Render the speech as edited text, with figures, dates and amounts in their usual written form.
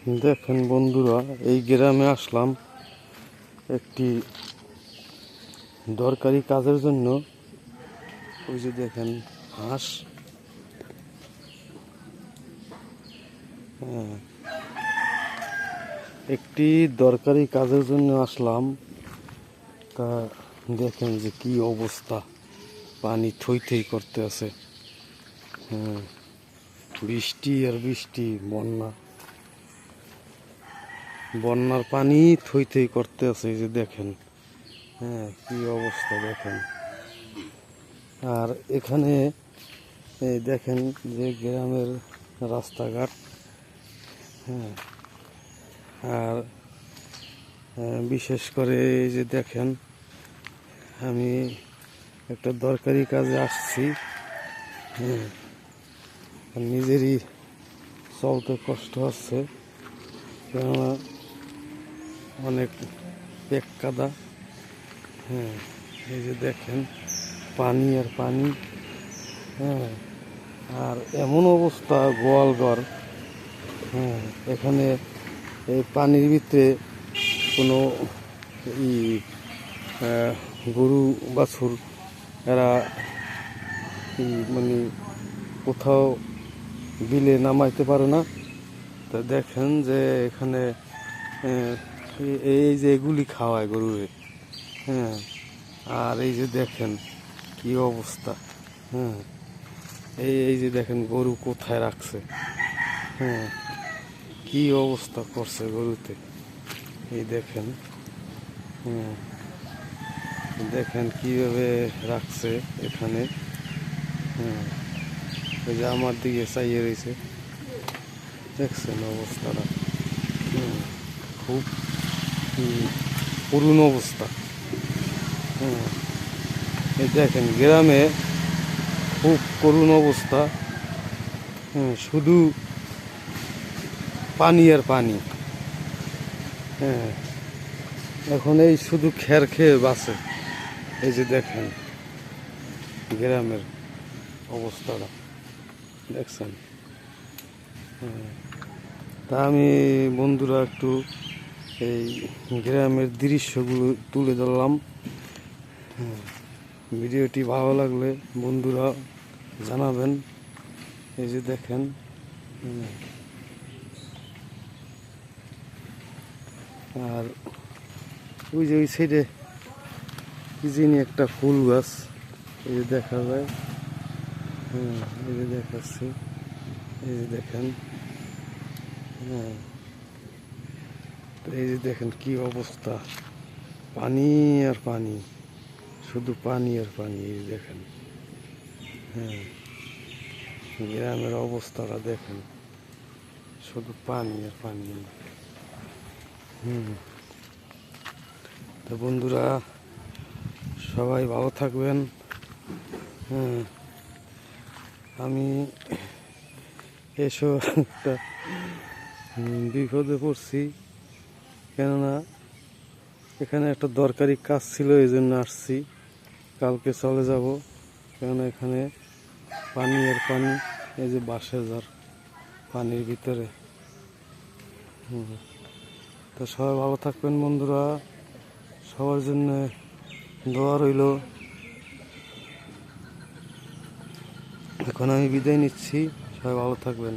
দেখেন বন্ধুরা, এই গ্রামে আসলাম একটি দরকারি কাজের জন্য। ওই যে দেখেন হাঁস, একটি দরকারি কাজের জন্য আসলাম। তা দেখেন যে কি অবস্থা, পানি থই থই করতে আছে। বৃষ্টি আর বৃষ্টি, বন্যার পানি থই থই করতে আছে। এই যে দেখেন, কি অবস্থা দেখেন। আর এখানে এই দেখেন যে গ্রামের রাস্তাঘাট, আর বিশেষ করে এই যে দেখেন, আমি একটা দরকারি কাজে আসছি। নিজেরই চলতে কষ্ট হচ্ছে, কেননা অনেক পেক কাদা। এই যে দেখেন পানি আর পানি, আর এমন অবস্থা গোয়াল ঘর। এখানে এই পানির ভিতরে কোনো গরু বাছুর এরা মানে কোথাও বিলে নামাইতে পারে না। তা দেখেন যে এখানে এই যে এগুলি খাওয়ায় গরুরে। আর এই যে দেখেন কি অবস্থা। এই যে দেখেন গরু কোথায় রাখছে, কি অবস্থা করছে গরুতে। এই দেখেন, দেখেন কিভাবে রাখছে এখানে। এই যে আমার দিকে চাইয়ে রয়েছে, দেখছেন অবস্থাটা। খুব করুণ অবস্থা। এই দেখেন গ্রামে খুব করুণ অবস্থা। শুধু পানি আর পানি। এখন এই শুধু খের খেয়ে বাঁচে। এই যে দেখেন গ্রামের অবস্থাটা, দেখছেন। তা আমি বন্ধুরা একটু এই গ্রামের দৃশ্যগুলো তুলে ধরলাম। ভিডিওটি ভালো লাগলে বন্ধুরা জানাবেন। এই যে দেখেন, আর ওই যে ওই সাইডে কি জানি একটা ফুল গাছ, এই যে দেখা যায়। এই যে দেখাচ্ছি, এই যে দেখেন। এই যে দেখেন কি অবস্থা, পানি আর পানি, শুধু পানি আর পানি। এই দেখেন, গ্রামের অবস্থাটা দেখেন, শুধু পানি আর পানি। তো বন্ধুরা সবাই ভালো থাকবেন। আমি এসব একটা বিপদে পড়ছি, কেননা এখানে একটা দরকারি কাজ ছিল, এই জন্য আসছি। কালকে চলে যাব, কেননা এখানে পানি আর পানি। এই যে বাঁশের ঝাড় পানির ভিতরে। তো সবাই ভালো থাকবেন বন্ধুরা, সবার জন্য দোয়া রইল। এখন আমি বিদায় নিচ্ছি, সবাই ভালো থাকবেন।